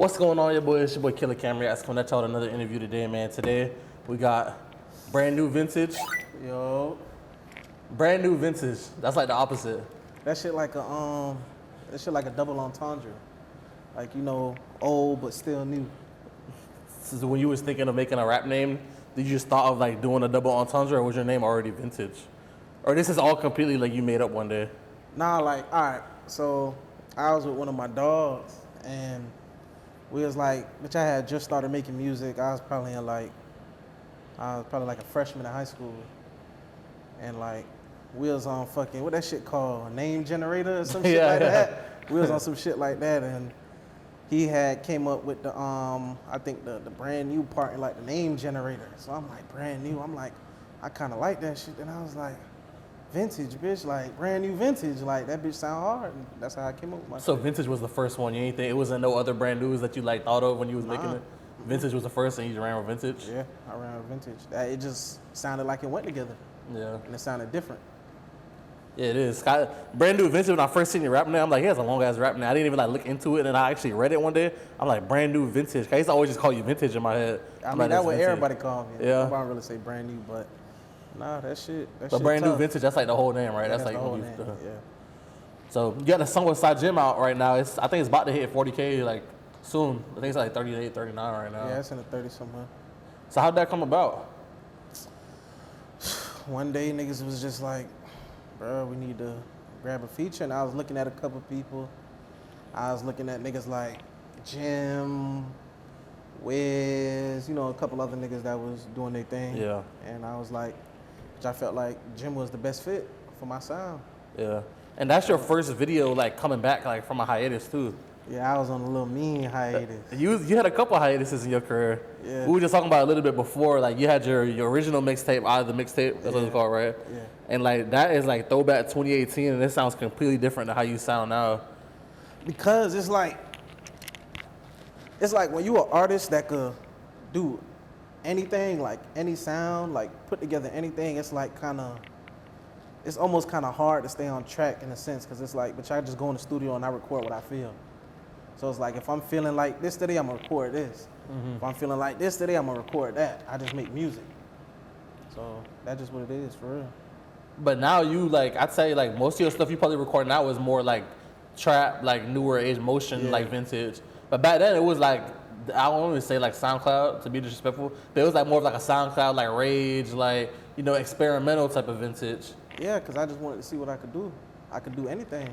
What's going on, your boy? It's your boy KillaCamReacts coming at y'all with another interview today, man. Today we got brand new vintage. Yo, Brand new vintage. That's like the opposite. that shit like a double entendre. Like, you know, old but still new. So when you was thinking of making a rap name, did you just thought of like doing a double entendre, or was your name already vintage? Or this is all completely like you made up one day? Nah, like, all right. So I was with one of my dogs, and we was like, which I had just started making music. I was probably like a freshman in high school, and like we was on fucking what that shit called, a name generator or some shit like that. We was on some shit like that, and he had came up with the I think the brand new part in like the name generator. So I'm like, brand new. I'm like, I kind of like that shit. And I was like, vintage, bitch, like brand new vintage, like that bitch sound hard. And that's how I came up with my So shit. vintage was the first one. You ain't think it wasn't no other brand news that you like thought of when you was making it? Vintage was the first, and you just ran with vintage. Yeah, I ran with vintage. It just sounded like it went together. Yeah. And it sounded different. Yeah, it is. Brand new vintage. When I first seen your rap name, I'm like, he has a long ass rap name. I didn't even like look into it, and I actually read it one day. I'm like, brand new vintage. I used to always just call you vintage in my head. I mean, that's what everybody call me. Yeah. Nobody really say brand new, but nah, that shit. But brand new vintage, that's like the whole name, right? Yeah, that's like the whole when name. Yeah. So you got a song with SCY Jimm out right now. I think it's about to hit 40K like soon. I think it's like 38, 39 right now. Yeah, it's in the 30 somewhere. So how'd that come about? One day, niggas was just like, bro, we need to grab a feature. And I was looking at a couple people. I was looking at niggas like Jim, Wiz, you know, a couple other niggas that was doing their thing. Yeah. And I was like, which I felt like Jim was the best fit for my sound. Yeah. And that's your first video like coming back like from a hiatus too. Yeah, I was on a little mean hiatus. You had a couple hiatuses in your career. Yeah. We were just talking about it a little bit before. Like you had your original mixtape, out of the mixtape. That's what it's called, right? Yeah. And like that is like throwback 2018, and it sounds completely different than how you sound now. Because it's like when you an artist that could do anything, like any sound, like put together anything, it's like it's almost kind of hard to stay on track in a sense, because it's like, but I just go in the studio and I record what I feel. So it's like, if I'm feeling like this today, I'm gonna record this. Mm-hmm. If I'm feeling like this today, I'm gonna record that. I just make music. So that's just what it is, for real. But now you like, I'd say like most of your stuff you probably record now is more like trap, like newer age motion, like vintage. But back then it was like, I don't even say like SoundCloud to be disrespectful, but it was like more of like a SoundCloud, like rage, like, you know, experimental type of vintage. Yeah, because I just wanted to see what I could do. I could do anything.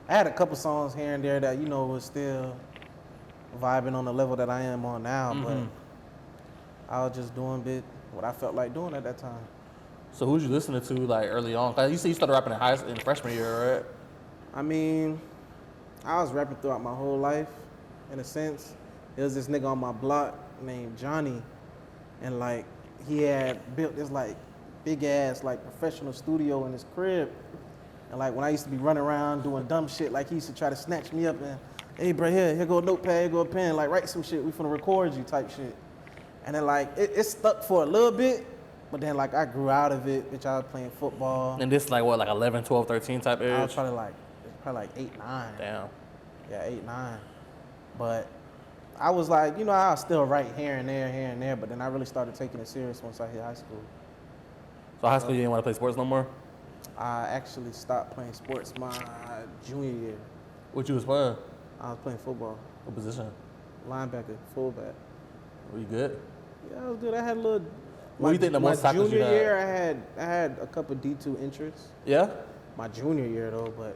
I had a couple songs here and there that, you know, was still vibing on the level that I am on now, but I was just doing what I felt like doing at that time. So who's you listening to like early on? 'Cause you said you started rapping in freshman year, right? I mean, I was rapping throughout my whole life, in a sense. There was this nigga on my block named Johnny, and like he had built this like big ass like professional studio in his crib. And like when I used to be running around doing dumb shit, like he used to try to snatch me up and, hey bro, here go a notepad, here go a pen, like write some shit, we finna record you type shit. And then like it stuck for a little bit, but then like I grew out of it, bitch. I was playing football. And this like what, like 11, 12, 13 type age? I was probably like 8, 9. Damn. Yeah, 8, 9. But I was like, you know, I still write here and there, but then I really started taking it serious once I hit high school. So high school you didn't want to play sports no more? I actually stopped playing sports my junior year. What you was playing? I was playing football. What position? Linebacker, fullback. Were you good? Yeah, I was good. I had a little. What do you think the most tackles you junior had? year, I had a couple D2 interests. Yeah? My junior year though, but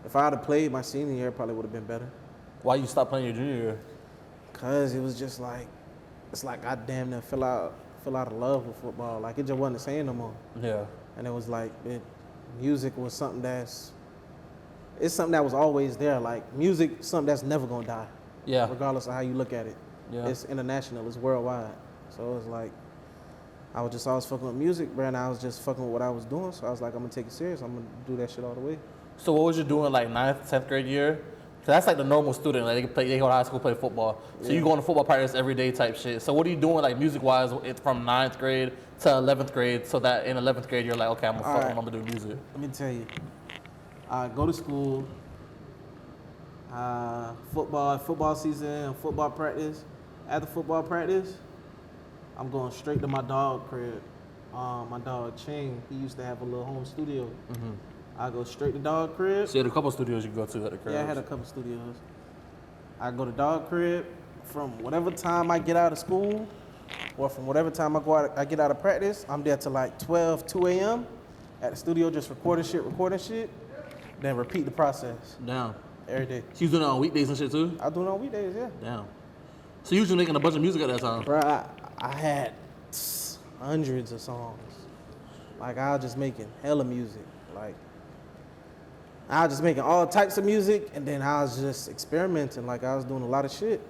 if I had played my senior year, it probably would have been better. Why you stopped playing your junior year? Cause it was just like, it's like I damn near fell out of love with football. Like it just wasn't the same no more. Yeah. And it was like, music was something it's something that was always there. Like music, something that's never gonna die. Yeah. Regardless of how you look at it. Yeah. It's international, it's worldwide. So it's like, I was just always fucking with music, bro, and I was just fucking with what I was doing. So I was like, I'm gonna take it serious. I'm gonna do that shit all the way. So what was you doing like 9th, 10th grade year? Cause that's like the normal student, like they go to high school, play football. So you go to football practice every day type shit. So what are you doing like music wise from 9th grade to 11th grade, so that in 11th grade you're like, okay, I'm gonna do music. Let me tell you, I go to school, Football season, football practice. After football practice, I'm going straight to my dog crib. My dog Ching, he used to have a little home studio. Mm-hmm. I go straight to dog crib. So you had a couple studios you go to at the crib? Yeah, I had a couple studios. I go to dog crib from whatever time I get out of school, or from whatever time I get out of practice. I'm there till like 2 a.m. at the studio, just recording shit, then repeat the process. Damn. Every day. So you doing it on weekdays and shit too? I do it on weekdays, yeah. Damn. So you usually making a bunch of music at that time? Bro, I had hundreds of songs. Like, I was just making hella music. Like, I was just making all types of music, and then I was just experimenting. Like, I was doing a lot of shit.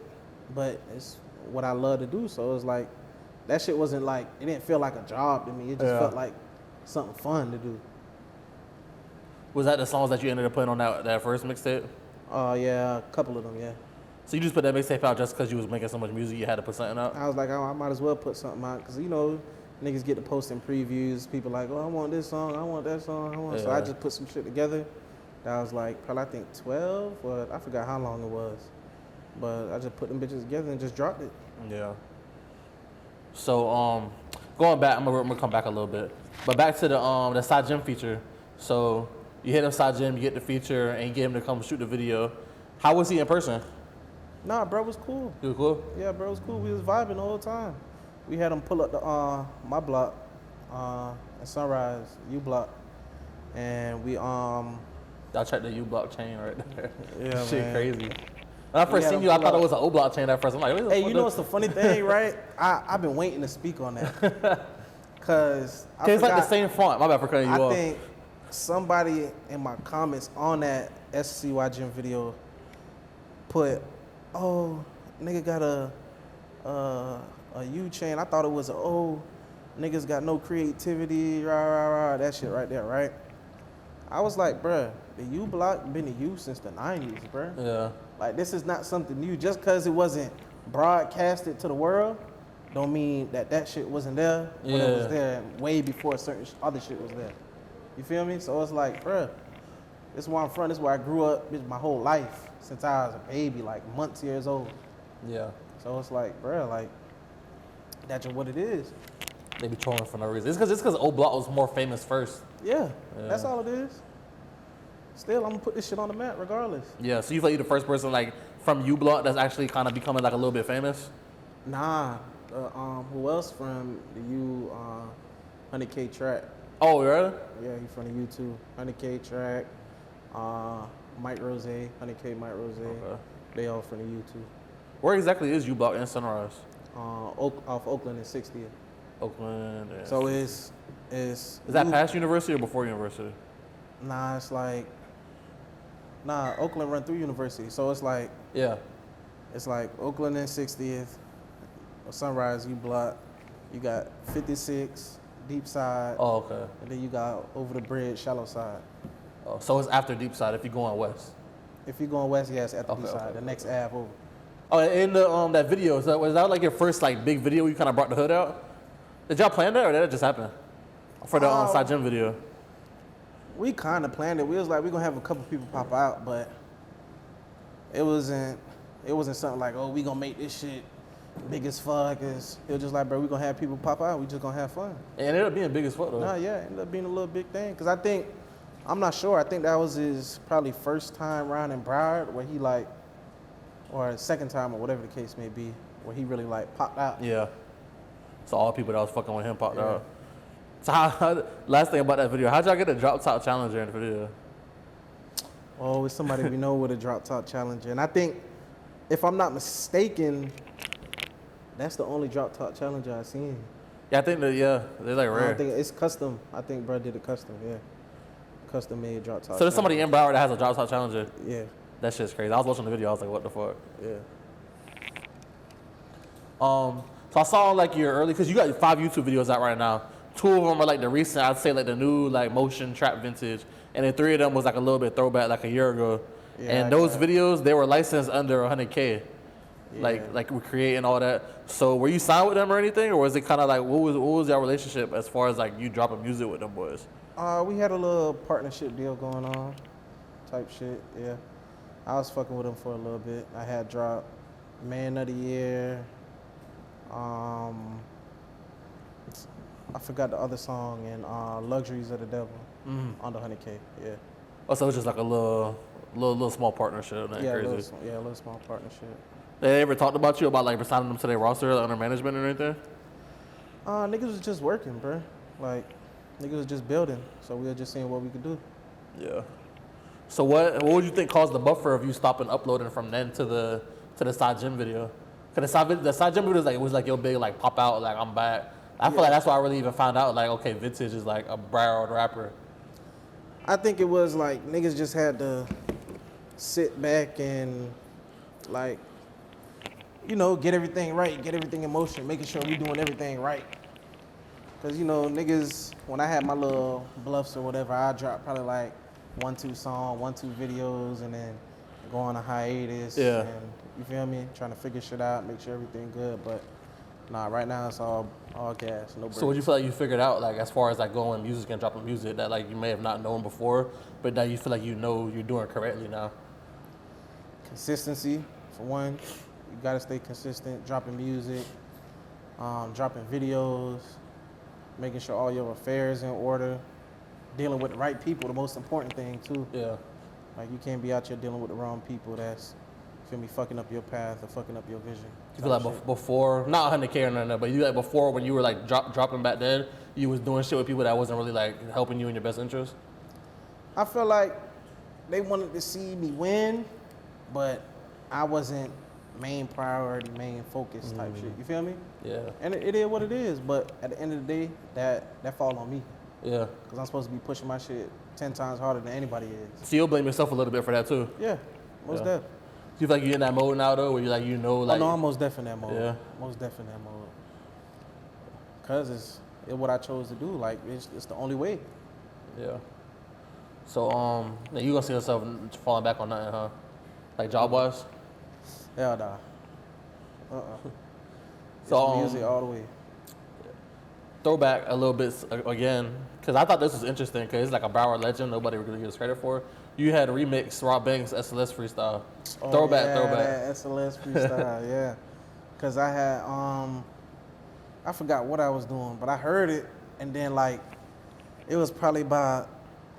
But it's what I love to do, so it was like, that shit wasn't like, it didn't feel like a job to me. It just felt like something fun to do. Was that the songs that you ended up putting on that first mixtape? Yeah, a couple of them, yeah. So you just put that mixtape out just because you was making so much music, you had to put something out? I was like, oh, I might as well put something out, because, you know, niggas get to posting previews. People like, oh, I want this song, I want that song, So I just put some shit together. That was like, probably I think 12, or I forgot how long it was. But I just put them bitches together and just dropped it. Yeah. So going back, I'm gonna come back a little bit, but back to the SCY Jimm feature. So you hit him SCY Jimm, you get the feature, and you get him to come shoot the video. How was he in person? Nah, bro was cool. He was cool? Yeah, bro was cool. We was vibing the whole time. We had him pull up the my block, at Sunrise, U Block, and we Y'all checked the U Block chain right there. Yeah, shit man. crazy. When I first seen you, I thought it was an O Block chain at first. I'm like, hey, you know what's the funny thing, right? I've been waiting to speak on that. Cause it's like the same font. My bad for cutting you off. I think somebody in my comments on that SCY Jimm video put, oh, nigga got a U chain. I thought it was a O. Niggas got no creativity, rah, that shit right there, right? I was like, bruh, the U Block been in use since the 90s, bruh. Yeah. Like, this is not something new. Just because it wasn't broadcasted to the world, don't mean that shit wasn't there when it was there way before certain other shit was there. You feel me? So it's like, bruh, this is where I'm from. This is where I grew up my whole life since I was a baby, like years old. Yeah. So it's like, bruh, like, that's just what it is. They be trolling for no reason. It's because O Block was more famous first. Yeah, that's all it is. Still, I'm gonna put this shit on the map regardless. Yeah, so you feel like you're the first person like from U Block that's actually kind of becoming like a little bit famous? Nah, who else from the U 100K track? Oh, really? Yeah, he from the U too. 100K track, Mike Rose, 100K Mike Rose. Okay. They all from the U too. Where exactly is U Block in Sunrise? Off Oakland and 60th. Oakland. Yeah. So is that past University or before University? Nah, it's like, Oakland run through University. So it's like, it's like Oakland and 60th, Sunrise, U Block. You got 56, Deep Side. Oh, okay. And then you got over the bridge, Shallow Side. Oh, so it's after Deep Side if you're going west? If you're going west, yeah, it's after Deep Side, the next Ave over. Oh, in the that video, was that like your first like big video where you kind of brought the hood out? Did y'all plan that or did that just happen? For the SCY Jimm video? We kind of planned it. We was like, we're going to have a couple people pop out, but it wasn't something like, oh, we going to make this shit big as fuck. It was just like, bro, we going to have people pop out. We just going to have fun. It ended up being big as fuck, though. Nah, yeah, it ended up being a little big thing. Because I'm not sure. I think that was his probably first time around in Broward where he like, or second time or whatever the case may be, where he really like popped out. Yeah. So all the people that was fucking with him popped out. So last thing about that video, how'd y'all get a drop top challenger in the video? Oh, it's somebody we know with a drop top challenger. And I think, if I'm not mistaken, that's the only drop top challenger I've seen. Yeah, I think they're like rare. I think it's custom. I think bro did a custom, custom made drop top. So there's somebody in Broward that has a drop top challenger? Yeah. That shit's crazy. I was watching the video, I was like, what the fuck? Yeah. So I saw like your early, because you got 5 YouTube videos out right now. 2 of them are like the recent, I'd say like the new like motion trap vintage. And then 3 of them was like a little bit throwback like a year ago. Yeah, and those videos, they were licensed under 100K. Yeah. Like we're creating all that. So were you signed with them or anything? Or was it kind of like, what was your relationship as far as like you dropping music with them boys? We had a little partnership deal going on type shit, yeah. I was fucking with him for a little bit. I had dropped Man of the Year. I forgot the other song, and Luxuries of the Devil under 100K. Yeah. Oh, so it was just like a little small partnership. Yeah, Crazy. a little small partnership. They ever talked about you about like signing them to their roster under management or anything? Niggas was just working, bro. Like, niggas was just building. So we were just seeing what we could do. Yeah. So what would you think caused the buffer of you stopping uploading from then to the SCY Jimm video? Cause the SCY Jimm video was like your big like pop out, like I'm back. I feel like that's why I really even found out like, okay, Vintage is like a Broward rapper. I think it was like niggas just had to sit back and like, you know, get everything right, get everything in motion, making sure we doing everything right. Cause you know, niggas, when I had my little bluffs or whatever, I dropped probably like 1-2 songs, 1-2 videos, and then go on a hiatus. Yeah. And you feel me? Trying to figure shit out, make sure everything good. But nah, right now it's all gas, no breaks. So what you feel like you figured out, like as far as like going music and dropping music that like you may have not known before, but that you feel like you know you're doing correctly now? Consistency, for one. You gotta stay consistent, dropping music, dropping videos, making sure all your affairs in order, dealing with the right people, the most important thing too. Yeah. Like you can't be out here dealing with the wrong people that's, feel me, fucking up your path or fucking up your vision. You feel like before, not 100K or nothing, but you like before when you were like dropping back then, you was doing shit with people that wasn't really like helping you in your best interest? I feel like they wanted to see me win, but I wasn't main priority, main focus type shit. You feel me? Yeah. And it is what it is, but at the end of the day, that fall on me. Yeah. Because I'm supposed to be pushing my shit 10 times harder than anybody is. So you'll blame yourself a little bit for that too? Yeah, most def. Do you feel like you're in that mode now though, where you like, you know, like... Oh, no, I'm most def in that mode. Yeah. Most def in that mode. Because it's what I chose to do. Like, it's the only way. Yeah. So, you gonna see yourself falling back on nothing, huh? Like job-wise? Hell nah. So, music all the way. Throwback a little bit again, because I thought this was interesting, because it's like a Broward legend nobody really gives credit for. You had a remix Rob Banks SLS freestyle. Oh, Throwback. That SLS freestyle, yeah. Because I had, I forgot what I was doing, but I heard it, and then like, it was probably about,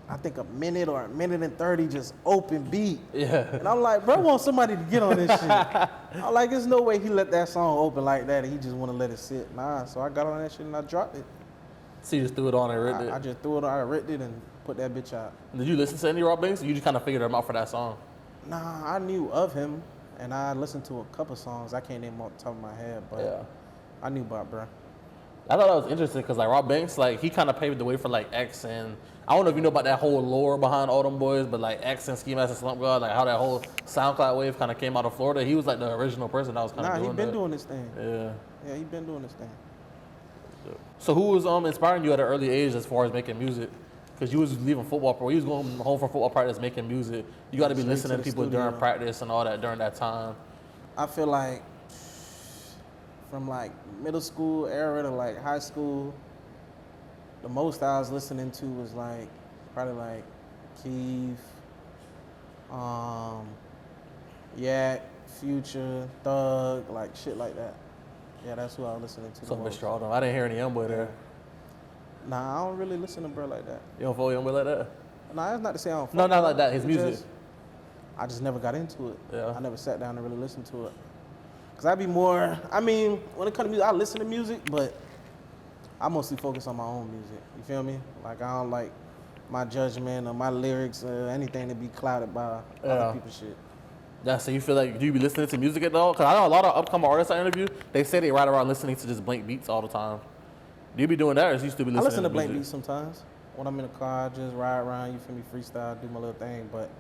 I think a minute or a minute and 30 just open beat. Yeah. And I'm like, bro, I want somebody to get on this shit. I'm like, there's no way he let that song open like that and he just want to let it sit. Nah, so I got on that shit and I dropped it. So you just threw it on and ripped it? I just threw it on, I ripped it and put that bitch out. Did you listen to any Rob Banks, or you just kind of figured him out for that song? Nah, I knew of him and I listened to a couple songs. I can't name them off the top of my head, but Yeah. I knew about bro. I thought that was interesting because like Rob Banks, like he kind of paved the way for like X, and I don't know if you know about that whole lore behind all them boys, but like X and Ski Mask and Slump God, like how that whole SoundCloud wave kind of came out of Florida. He was like the original person that was kind of doing that. Nah, he been doing this thing. Yeah. Yeah, he been doing this thing. So who was inspiring you at an early age as far as making music? Because you was leaving football, you was going home from football practice making music. You got to be listening to people during practice and all that during that time. I feel like from like middle school era to like high school, the most I was listening to was like probably like Keith, Yak, Future, Thug, like shit like that. Yeah, that's who I was listening to. So the most. Mr. Alden, I didn't hear any Youngboy there. Nah, I don't really listen to bro like that. You don't follow Youngboy like that? Nah, that's not to say I don't. No, not like that. His music. I just never got into it. Yeah. I never sat down and really listened to it. Cause I be more, I mean, when it comes to music, I listen to music, but I mostly focus on my own music. You feel me? Like I don't like my judgment or my lyrics or anything to be clouded by other people's shit. Yeah, so you feel like, do you be listening to music at all? Because I know a lot of upcoming artists I interview, they say they ride around listening to just blank beats all the time. Do you be doing that, or do you still be listening to I listen to blank music? beats sometimes. When I'm in the car, I just ride around, you feel me, freestyle, do my little thing. But,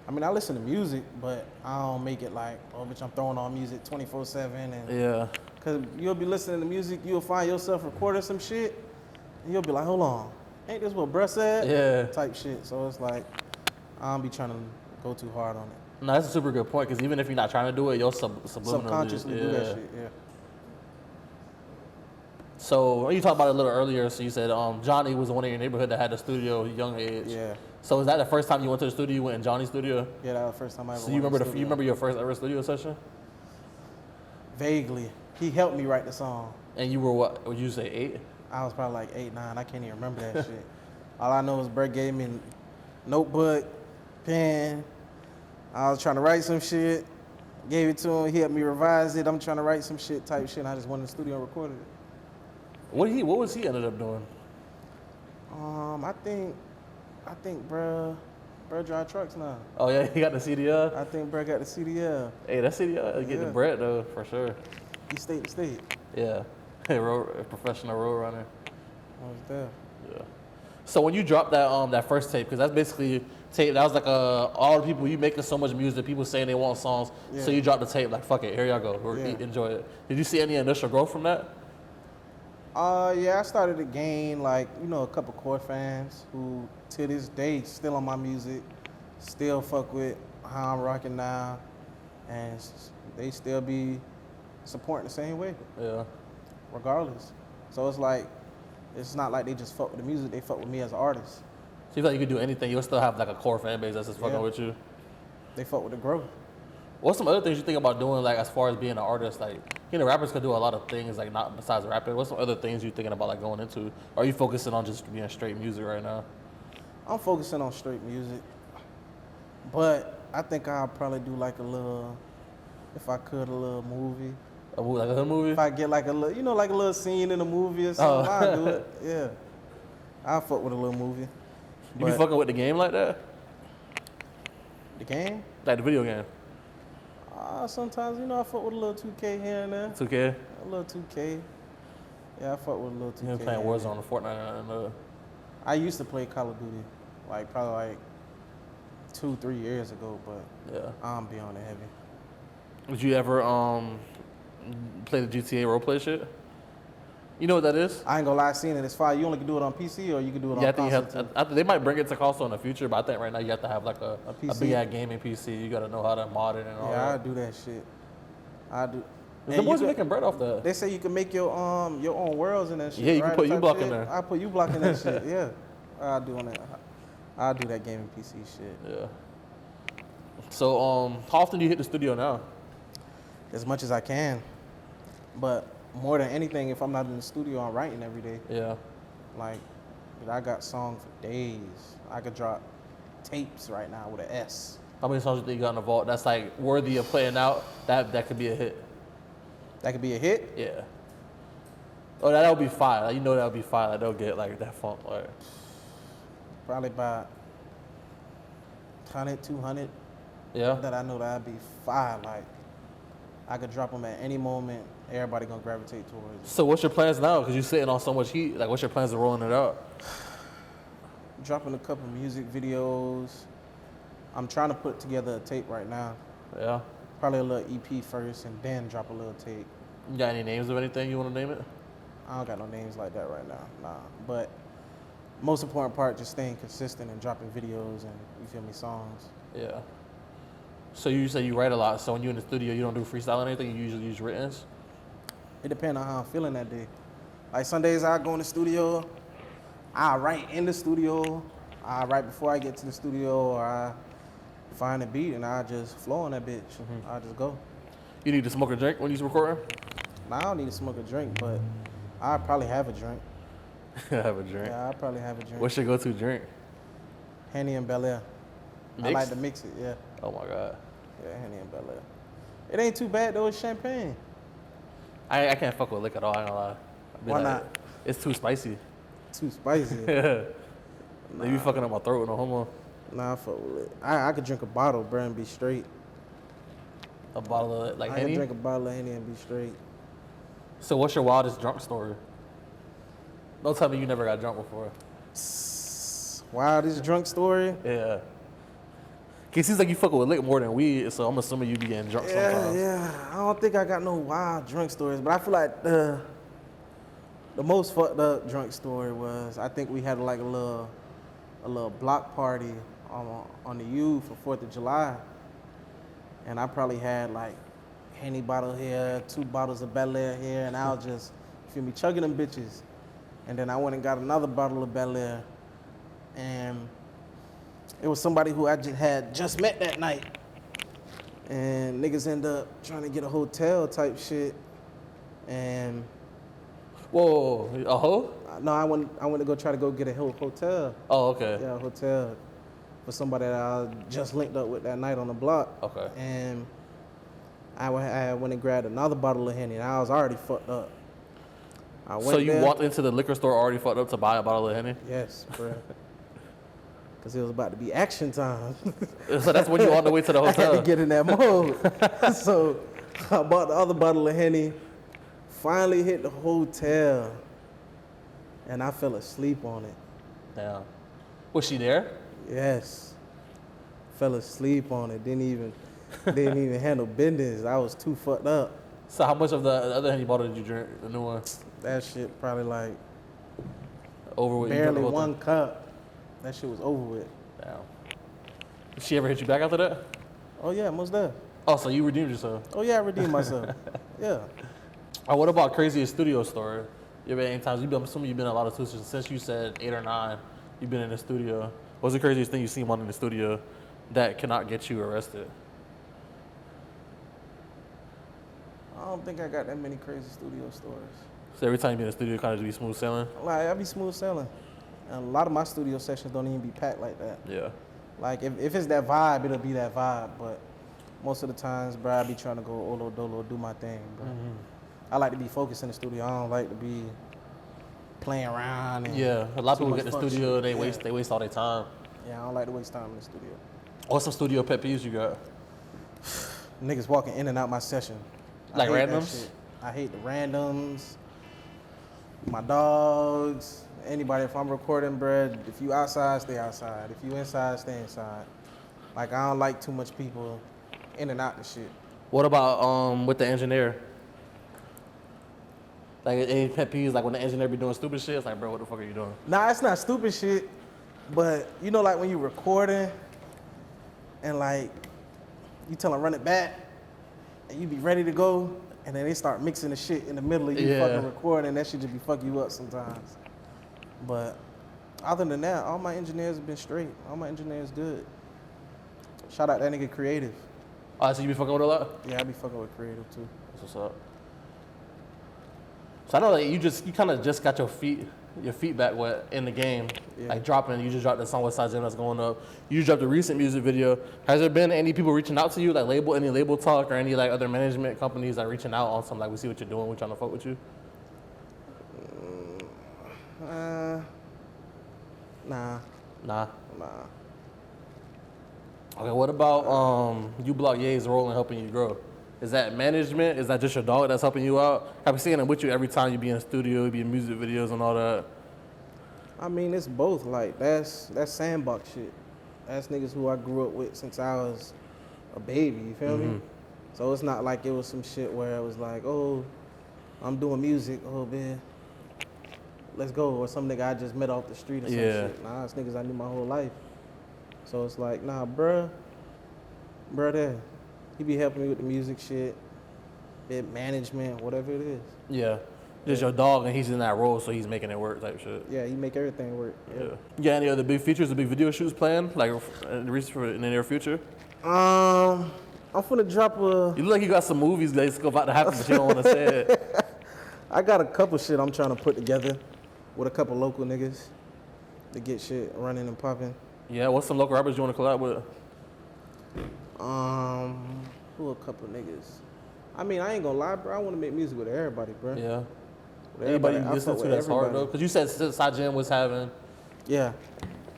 I mean, I listen to music, but I don't make it like, oh, bitch, I'm throwing on music 24/7. And Yeah. Because you'll be listening to music, you'll find yourself recording some shit, and you'll be like, hold on, ain't this what bruh said? Yeah. Type shit. So it's like, I don't be trying to go too hard on it. No, that's a super good point, because even if you're not trying to do it, you'll subliminally Subconsciously do that shit, yeah. So you talked about it a little earlier. So you said Johnny was the one in your neighborhood that had the studio young age. Yeah. So is that the first time you went to the studio? You went in Johnny's studio? Yeah, that was the first time I ever So went you remember to the studio. you remember your first ever studio session? Vaguely. He helped me write the song. And you were what? Would you say 8? I was probably like 8, 9. I can't even remember that shit. All I know is Brett gave me a notebook, pen. I was trying to write some shit. Gave it to him. He helped me revise it. I'm trying to write some shit, type shit. And I just went in the studio and recorded it. What was he ended up doing? I think bruh drive trucks now. Oh yeah, he got the CDL. I think bruh got the CDL. Hey, that CDL get the bread though for sure. He state to state. Yeah, professional road runner. I was there. Yeah. So when you dropped that first tape, because that's basically tape. That was like all the people you making so much music, people saying they want songs. Yeah. So you dropped the tape like fuck it, here y'all go, enjoy it. Did you see any initial growth from that? Yeah, I started to gain like, a couple core fans who to this day still on my music, still fuck with how I'm rocking now, and they still be supporting the same way. Yeah. Regardless. So it's like, it's not like they just fuck with the music, they fuck with me as an artist. So you feel like you could do anything, you'll still have like a core fan base that's just fucking with you? They fuck with the growth. What's some other things you think about doing, like as far as being an artist? Like, rappers could do a lot of things, like not besides rapping. What's some other things you thinking about like going into? Or are you focusing on just being straight music right now? I'm focusing on straight music, but I think I'll probably do like a little, if I could, a little movie. Like a hood movie? If I get like a little, like a little scene in a movie or something, I'll do it. Yeah, I'll fuck with a little movie. You be fucking with the game like that? The game? Like the video game? Sometimes, I fuck with a little 2K here and there. 2K? A little 2K. Yeah, I fuck with a little 2K. You been playing Warzone or Fortnite and I used to play Call of Duty, probably 2-3 years ago, but yeah, I'm be on it heavy. Would you ever play the GTA roleplay shit? You know what that is? I ain't gonna lie, I seen it. It's fine. You only can do it on PC or you can do it on console. I think they might bring it to console in the future, but I think right now you have to have like a big ass gaming PC. You gotta know how to mod it and all that. Yeah, I do that shit. I do. The boys are making bread off that. They say you can make your own worlds and that shit. Yeah, you can put U-Block in there. I put U-Block in that shit. Yeah, I'll do that gaming PC shit. Yeah. So how often do you hit the studio now? As much as I can, but more than anything, if I'm not in the studio, I'm writing every day. Yeah. Like, I got songs for days. I could drop tapes right now with an S. How many songs do you think you got in the vault that's like worthy of playing out? That could be a hit. That could be a hit? Yeah. Oh, that would be fire. Like, that would be fire. Like, they'll get like that funk. Like. Probably about 100, 200. Yeah. That I know that'd be fire. Like, I could drop them at any moment. Everybody gonna gravitate towards it. So what's your plans now? Because you're sitting on so much heat. Like, what's your plans of rolling it out? Dropping a couple music videos. I'm trying to put together a tape right now. Yeah. Probably a little EP first and then drop a little tape. You got any names of anything you want to name it? I don't got no names like that right now. Nah. But most important part, just staying consistent and dropping videos and, you feel me, songs. Yeah. So you say you write a lot. So when you're in the studio, you don't do freestyle or anything? You usually use writtens? It depends on how I'm feeling that day. Like some days I go in the studio, I write in the studio, I write before I get to the studio, or I find a beat and I just flow on that bitch. I just go. You need to smoke a drink when you're recording? Now, I don't need to smoke a drink, but I probably have a drink. Have a drink? Yeah, I probably have a drink. What's your go-to drink? Henny and Bel Air. I like to mix it, yeah. Oh my God. Yeah, Henny and Bel Air. It ain't too bad though, it's champagne. I can't fuck with liquor at all, I ain't gonna lie. Why not? It's too spicy. Too spicy. Yeah. They be fucking up my throat, no homo. Nah, I fuck with it. I could drink a bottle, bro, and be straight. A bottle of like I Henny? can drink a bottle of Henny and be straight. So what's your wildest drunk story? Don't tell me you never got drunk before. Wildest drunk story? Yeah. It seems like you fuck with liquor more than weed, so I'm assuming you be getting drunk sometimes. Yeah. I don't think I got no wild drunk stories, but I feel like the most fucked up drunk story was, I think we had like a little block party on the U for 4th of July. And I probably had like Henny bottle here, 2 bottles of Bel Air here, and I was just feel me, chugging them bitches. And then I went and got another bottle of Bel Air. And it was somebody who I had just met that night. And niggas end up trying to get a hotel type shit. And Whoa, a hoe? no, I went to go try to go get a hotel. Oh, okay. Yeah, a hotel for somebody that I just linked up with that night on the block. Okay. And I went and grabbed another bottle of Henny, and I was already fucked up. So you walked into the liquor store already fucked up to buy a bottle of Henny? Yes, bro. Because it was about to be action time. So that's when you on the way to the hotel? I had to get in that mode. So I bought the other bottle of Henny, finally hit the hotel, and I fell asleep on it. Damn. Was she there? Yes. Fell asleep on it. Didn't even handle business. I was too fucked up. So how much of the other Henny bottle did you drink, the new one? That shit probably like Over with? barely one cup. That shit was over with. Damn. Did she ever hit you back after that? Oh yeah, most there. Oh, so you redeemed yourself? Oh yeah, I redeemed myself. Yeah. Oh, what about craziest studio story? You been any times? I'm assuming you've been in a lot of studios. Since you said 8 or 9, you've been in the studio. What's the craziest thing you've seen one in the studio that cannot get you arrested? I don't think I got that many crazy studio stories. So every time you be in the studio, kind of just be smooth sailing? Like I be smooth sailing. And a lot of my studio sessions don't even be packed like that. Yeah. Like if it's that vibe, it'll be that vibe. But most of the times, bro, I be trying to go olo dolo, do my thing, bro. I like to be focused in the studio. I don't like to be playing around. And Yeah, a lot of too people much get the fuck studio, shit. they waste all their time. Yeah, I don't like to waste time in the studio. What's some studio pet peeves you got? Niggas walking in and out my session. Like I hate that randoms? shit. I hate the randoms. My dogs. Anybody, if I'm recording, bruh, if you outside, stay outside. If you inside, stay inside. Like, I don't like too much people in and out the shit. What about with the engineer? Like any pet peeves, like when the engineer be doing stupid shit, it's like, bro, what the fuck are you doing? Nah, it's not stupid shit, but you know, like when you recording and like you tell them run it back and you be ready to go, and then they start mixing the shit in the middle of you fucking recording, and that shit just be fucking you up sometimes. But other than that, all my engineers have been straight. All my engineers good. Shout out that nigga Creative. So you be fucking with a lot? Yeah, I be fucking with Creative too. That's what's up. So I know that you kind of just got your feet back wet in the game, like dropping. You just dropped the song with SCY Jimm that's going up. You just dropped a recent music video. Has there been any people reaching out to you, like any label talk or any like other management companies that reaching out on something like we see what you're doing, we trying to fuck with you? Nah. Okay, what about you block Ye's role in helping you grow? Is that management? Is that just your dog that's helping you out? I've been seeing him with you every time you be in the studio, you be in music videos and all that. I mean, it's both. Like, that's sandbox shit. That's niggas who I grew up with since I was a baby, you feel me? So it's not like it was some shit where it was like, oh, I'm doing music, oh, man, let's go. Or some nigga I just met off the street or some shit. Nah, it's niggas I knew my whole life. So it's like, nah, bruh there. He be helping me with the music shit, bit management, whatever it is. Yeah. Just your dog and he's in that role, so he's making it work type shit. Yeah, he make everything work. Yeah. You got any other big features or big video shoots planned, like in the near future? I'm finna drop a... You look like you got some movies that's about to happen, but you don't want to say it. I got a couple shit I'm trying to put together with a couple local niggas to get shit running and popping. Yeah, what's some local rappers you want to collab with? Who a couple niggas? I mean, I ain't gonna lie, bro. I want to make music with everybody, bro. Yeah. With Anybody you I listen fuck to with that's hard everybody. though? Because you said SCY Jimm was having. Yeah.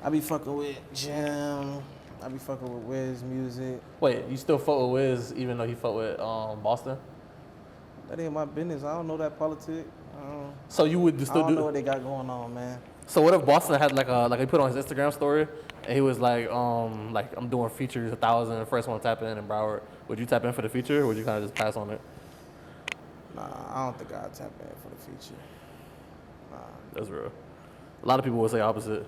I be fucking with Jimm. I be fucking with Wiz music. Wait, you still fuck with Wiz even though he fuck with Boston? That ain't my business. I don't know that politic. So you would still I don't know what they got going on, man. So what if Boston had like he put on his Instagram story and he was like I'm doing features 1,000, first one to tap in Broward. Would you tap in for the feature or would you kind of just pass on it? Nah, I don't think I'd tap in for the feature. Nah. That's real. A lot of people would say opposite.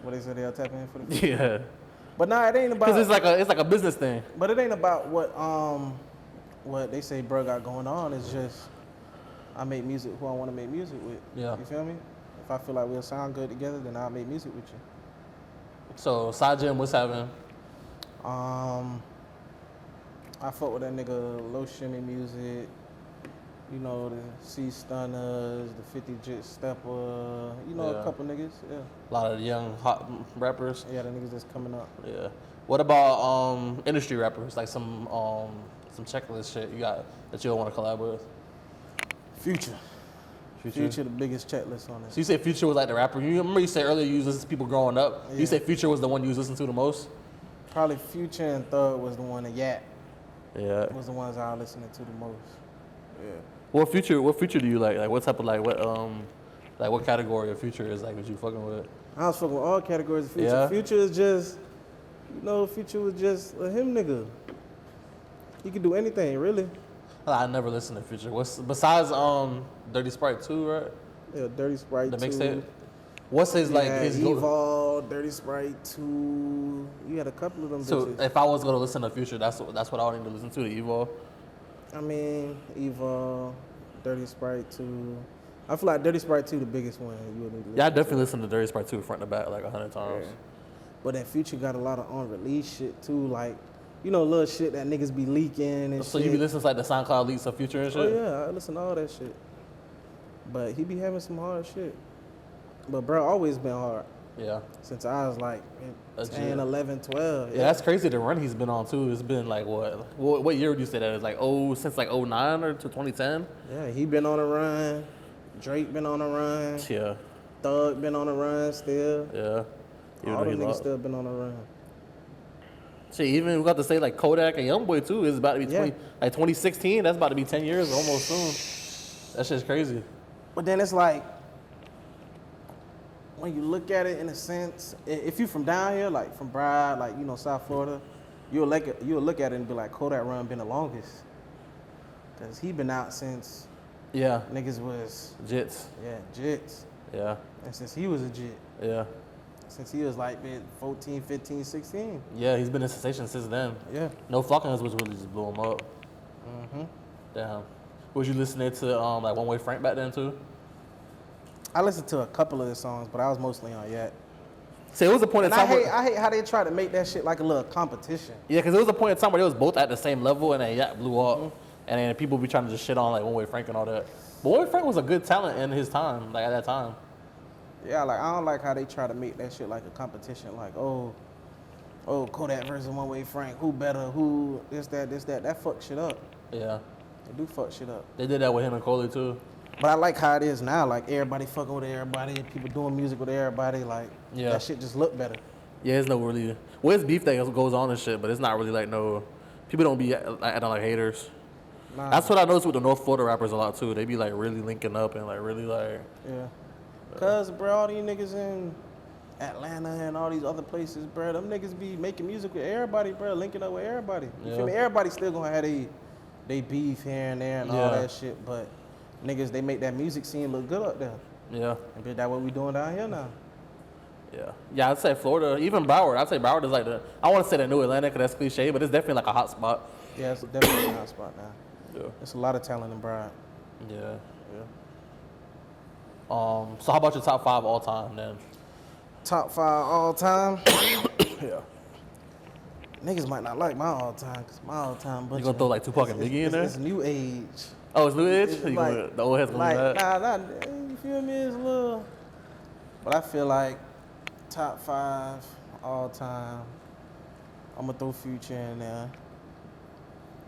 What they say they'll tap in for the feature? Yeah. But nah, it ain't about. Because it's like a business thing. But it ain't about what they say bro got going on. It's just I make music who I want to make music with. Yeah. You feel me? If I feel like we'll sound good together, then I'll make music with you. So SCY Jimm, what's happening? I fuck with that nigga Low Shimmy music. You know, the C Stunners, the 50 Jit Stepper. You know, Yeah. a couple niggas. Yeah. A lot of young hot rappers. Yeah, the niggas that's coming up. Yeah. What about industry rappers, like some checklist shit you got that you don't want to collab with? Future. Future, the biggest checklist on So this. you say Future was like the rapper. You remember you said earlier you was listening to people growing up. Yeah. You say Future was the one you was listening to the most. Probably Future and Thug was the one, and Yap Yeah. was the ones I was listening to the most. Yeah. What Future do you like? Like what type of what category of Future is like what you fucking with? I was fucking with all categories of Future. Yeah. Future is just, Future was just a him nigga. He could do anything, really. I never listened to Future. What's besides Dirty Sprite 2, right? Yeah, Dirty Sprite The 2. mixtape. What's his like his Evolve, Dirty Sprite 2. You had a couple of them So bitches. if I was gonna listen to Future, that's what I would need to listen to, the Evo. I mean, Evolve, Dirty Sprite 2. I feel like Dirty Sprite 2 the biggest one you would need to listen Yeah, I definitely listened to Dirty Sprite 2 front to back like 100 times. Yeah. But that Future got a lot of unreleased shit too, like, little shit that niggas be leaking and So shit. you be listening to like the SoundCloud leaks of Future and shit? Oh yeah, I listen to all that shit. But he be having some hard shit. But bro, always been hard. Yeah. Since I was like Legit. 10, 11, 12. Yeah, that's crazy. The run he's been on too. It's been like what year would you say that is? Like since like 09 or to 2010? Yeah, he been on a run. Drake been on a run. Yeah. Thug been on a run still. Yeah. Even All though them he niggas lost. still been on a run. Shit, even we got to say like Kodak and Youngboy too is about to be 2016. That's about to be 10 years almost soon. That shit's crazy. But then it's like, when you look at it in a sense, if you from down here, like from Broward, like, South Florida, you'll look at it and be like, Kodak run been the longest. Because he been out since Yeah. niggas was, Jits. jits. Yeah. And since he was a jit. Yeah. Since he was like 14, 15, 16. Yeah, he's been a sensation since then. Yeah. No Fucking Us was really just blew him up. Mm-hmm. Damn. Was you listening to like One Way Frank back then too? I listened to a couple of his songs, but I was mostly on Yet. See, it was a point in And time where, I hate how they try to make that shit like a little competition. yeah, because it was a point in time where they was both at the same level and then Yak blew up. And then people be trying to just shit on like One Way Frank and all that. But One Way Frank was a good talent in his time, like at that time. Yeah, like I don't like how they try to make that shit like a competition. Like, oh, Kodak versus One Way Frank, who better, who this, that. That fuck shit up. Yeah. They do fuck shit up. They did that with him and Coley too. But I like how it is now. Like everybody fucking with everybody, people doing music with everybody. Like Yeah. that shit just look better. Yeah, it's no really. Well, it's beef that goes on and shit, but it's not really like no. People don't be acting like haters. Nah. That's what I noticed with the North Florida rappers a lot too. They be like really linking up and like really like. Yeah. Cause bro, all these niggas in Atlanta and all these other places, bro, them niggas be making music with everybody, bro, linking up with everybody. You feel me? Everybody still gonna have they beef here and there and all that shit, but niggas, they make that music scene look good up there. Yeah. And bitch, that's what we doing down here now. Yeah. Yeah, I'd say Florida, even Broward. I'd say Broward is like I want to say the new Atlanta because that's cliche, but it's definitely like a hot spot. Yeah, it's definitely a hot spot now. Yeah. There's a lot of talent in Broward. Yeah. Yeah. So how about your top 5 all time then? Top 5 all time. Yeah. Niggas might not like my all time, cause my all time. You gonna throw like Tupac and Biggie in there? It's new age. Oh, it's new age. It's You like- gonna, the old heads gonna Like, be mad. nah, you feel me? It's a little. But I feel like top 5 all time. I'm gonna throw Future in there.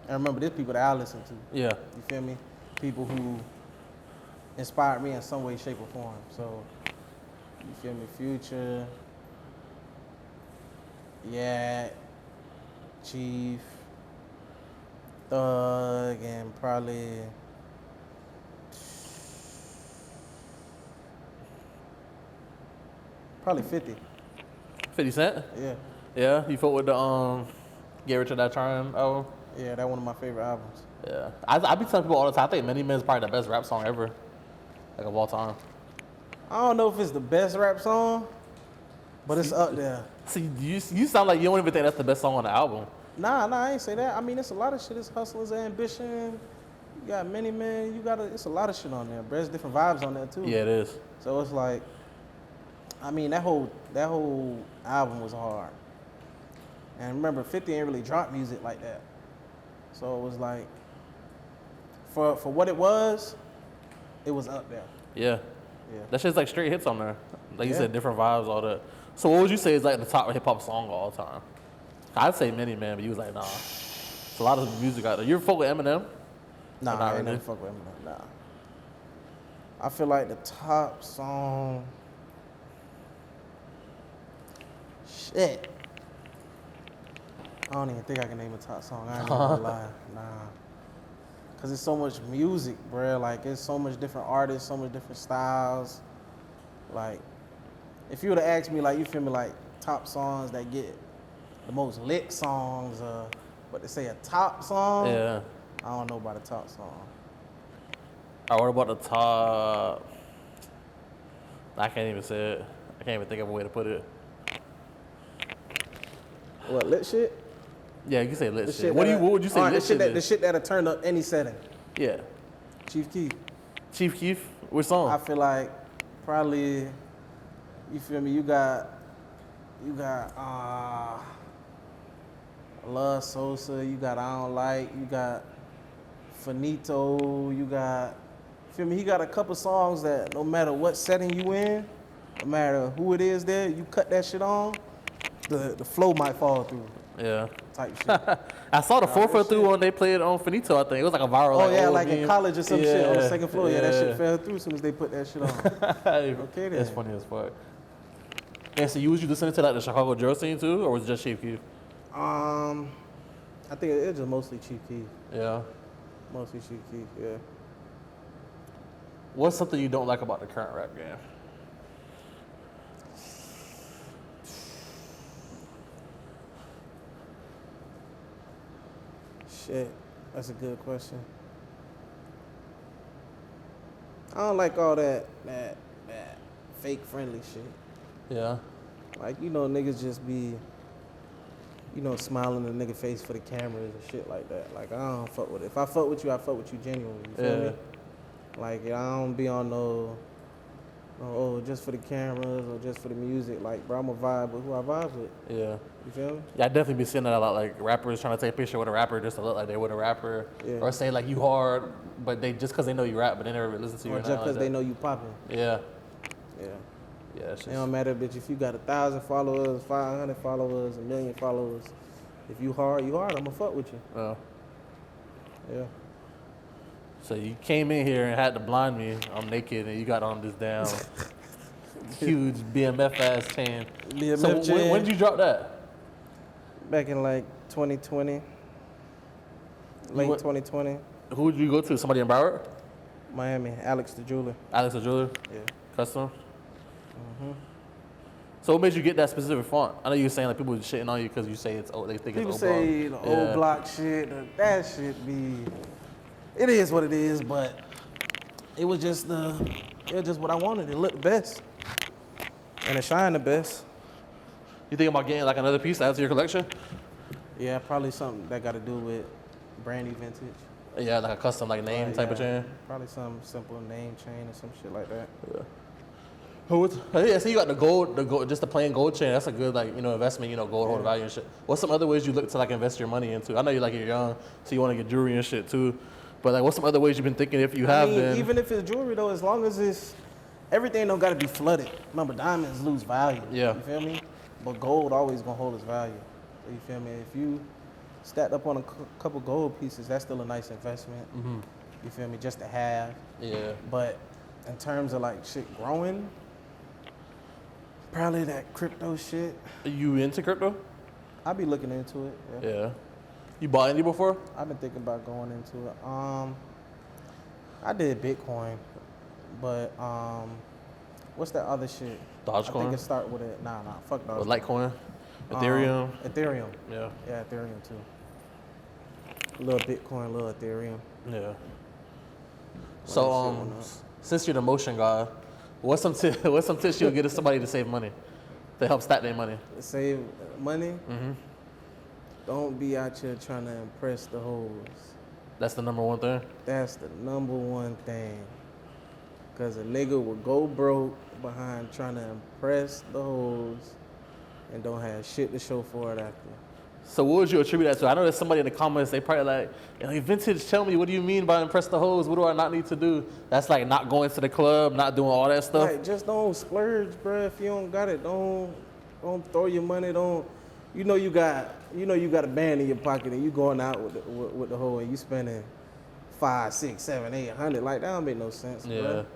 And remember, there's people that I listen to. Yeah. You feel me? People who inspired me in some way, shape, or form. So, you feel me? Future. Yeah. Chief. Thug, and probably. Probably 50. 50 Cent. Yeah. Yeah. You fought with the Get Rich or Die Trying album. Yeah, that's one of my favorite albums. Yeah. I be telling people all the time. I think Many Men is probably the best rap song ever, like of all time. I don't know if it's the best rap song, but it's up there. See, you sound like you don't even think that's the best song on the album. Nah, I ain't say that. I mean, it's a lot of shit. It's Hustler's Ambition. You got Many Man. It's a lot of shit on there, bro. There's different vibes on there too. Yeah, it is. So it's like, I mean, that whole album was hard. And remember, 50 ain't really dropped music like that. So it was like, for what it was up there. Yeah. Yeah. That shit's like straight hits on there. Like you Yeah. said, different vibes, all that. So what would you say is like the top hip hop song of all time? I'd say Many Man, but you was like, nah. It's a lot of music out there. You ever fuck with Eminem? Nah, Or not I ain't really? never fuck with Eminem. Nah. I feel like the top song. Shit. I don't even think I can name a top song. I ain't gonna lie. Nah. Cause it's so much music, bruh. Like it's so much different artists, so much different styles. Like, if you would have asked me, like, you feel me, like top songs that get the most lit songs, but to say a top song, Yeah. I don't know about a top song. Or what about the top? I can't even say it. I can't even think of a way to put it. What, lit shit? Yeah, you can say lit The shit. What would you say alright, lit shit the is? shit that'll turn up any setting. Yeah. Chief Keef. Chief Keef? Which song? I feel like probably, you feel me, you got Love Sosa, you got I Don't Like, you got Finito, you got, feel me, he got a couple songs that no matter what setting you in, no matter who it is there, you cut that shit on, the flow might fall through. Yeah. Type shit. I saw the 4 for that 3 shit. when they played on Finito, I think. It was like a viral. Oh yeah, old like in meme. college or some shit on the second floor. Yeah, that shit yeah. fell through as soon as they put that shit on. Okay, then. That's funny as fuck. And so was you listening to like the Chicago drill scene too, or was it just Chief Keef? I think it's just mostly Chief Keef. Yeah. Mostly Chief Keef, yeah. What's something you don't like about the current rap game? Shit, that's a good question. I don't like all that fake friendly shit. Yeah. Like, you know, niggas just be, you know, smiling in the nigga face for the cameras and shit like that. Like, I don't fuck with it. If I fuck with you, I fuck with you genuinely. You feel me? Like, I don't be on no, oh, just for the cameras or just for the music. Like, bro, I'm a vibe with who I vibe with. Yeah. You feel me? Yeah, I definitely be seeing that a lot, like rappers trying to take a picture with a rapper just to look like they with a rapper. Yeah. Or say like you hard, but they just because they know you rap, but they never really listen to you. Or or just nothing because like they know you popping. that. Yeah. Yeah. Yeah, it's It just, don't matter, bitch, if you got 1,000 followers, 500 followers, 1 million followers. If you hard, I'ma fuck with you. Yeah. So you came in here and had to blind me. I'm naked and you got on this damn huge BMF ass chain. BMF So chain. when did you drop that? Back in like 2020, late 2020, Who would you go to? Somebody in Broward? Miami, Alex the jeweler. Alex the jeweler? Yeah. Custom? So what made you get that specific font? I know you were saying like people shitting on you because you say it's old. They think People it's say old. the old block shit, that shit be, it is what it is, but it was just what I wanted. It looked the best. And it shined the best. You think about getting like another piece to add to your collection? Yeah, probably something that got to do with BrandNewVintage. Yeah, like a custom like name type of chain. Probably some simple name chain or some shit like that. Yeah. Yeah, so you got the gold, just the plain gold chain. That's a good like investment. Gold hold value and shit. What's some other ways you look to like invest your money into? I know you're young, so you want to get jewelry and shit too. But like, what's some other ways you've been thinking if you have been? Even if it's jewelry though, as long as it's everything don't gotta be flooded. Remember, diamonds lose value. Yeah. You feel me? But gold always gonna hold its value. You feel me? If you stacked up on a couple gold pieces, that's still a nice investment. Mm-hmm. You feel me? Just to have. Yeah. But in terms of like shit growing, probably that crypto shit. Are you into crypto? I be looking into it. Yeah. Yeah. You bought any before? I've been thinking about going into it. I did Bitcoin, but what's that other shit? Dogecoin? I think it start with it. Nah, fuck Dogecoin. Or Litecoin? Ethereum? Ethereum. Yeah. Yeah, Ethereum too. A little Bitcoin, a little Ethereum. Yeah. So since you're the motion guy, what's some tips you'll give to somebody to save money, to help stack their money? Save money. Mm-hmm. Don't be out here trying to impress the hoes. That's the number one thing? That's the number one thing. Because a nigga will go broke behind trying to impress the hoes and don't have shit to show for it after. So what would you attribute that to? I know there's somebody in the comments, they probably like, Vintage, tell me, what do you mean by impress the hoes? What do I not need to do? That's like not going to the club, not doing all that stuff. Like, just don't splurge, bro. If you don't got it, don't throw your money. Don't, you know you got a band in your pocket and you going out with the hoe and you spending 5, 6, 7, 800. Like, that don't make no sense, Yeah. bro.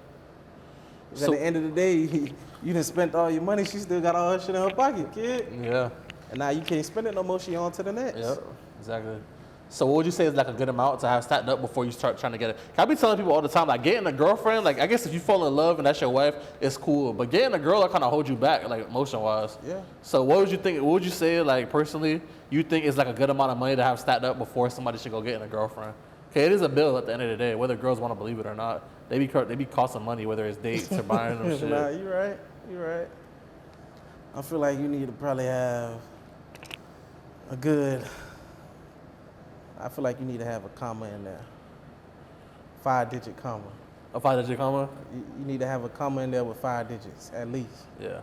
So, at the end of the day, you done spent all your money. She still got all her shit in her pocket, kid. Yeah. And now you can't spend it no more. She on to the next. Yep, exactly. So what would you say is like a good amount to have stacked up before you start trying to get it? I be telling people all the time, like getting a girlfriend, like I guess if you fall in love and that's your wife, it's cool. But getting a girl, that kind of hold you back, like emotion-wise. Yeah. So what would you think? What would you say, like personally, you think is like a good amount of money to have stacked up before somebody should go getting a girlfriend? Okay, it is a bill at the end of the day, whether girls want to believe it or not. They be costing money, whether it's dates or buying them shit. Nah, you right. You right. I feel like you need to probably have I feel like you need to have a comma in there. 5-digit comma. A 5-digit comma? You need to have a comma in there with 5 digits, at least. Yeah.